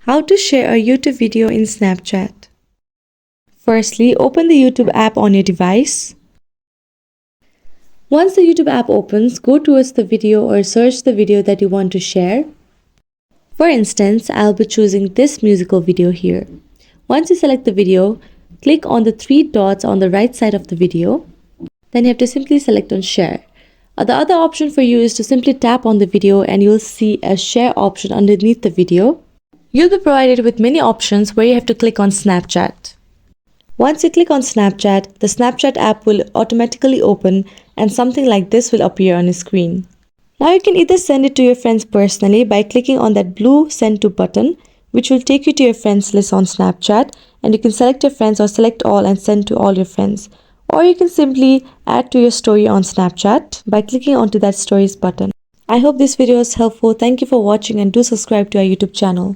How to share a YouTube video in Snapchat. Firstly, open the YouTube app on your device. Once the YouTube app opens, go towards the video or search the video that you want to share. For instance, I'll be choosing this musical video here. Once you select the video, click on the three dots on the right side of the video. Then you have to simply select on share. The other option for you is to simply tap on the video and you'll see a share option underneath the video. You'll be provided with many options where you have to click on Snapchat. Once you click on Snapchat, the Snapchat app will automatically open and something like this will appear on your screen. Now you can either send it to your friends personally by clicking on that blue send to button, which will take you to your friends list on Snapchat, and you can select your friends or select all and send to all your friends. Or you can simply add to your story on Snapchat by clicking onto that stories button. I hope this video is helpful. Thank you for watching and do subscribe to our YouTube channel.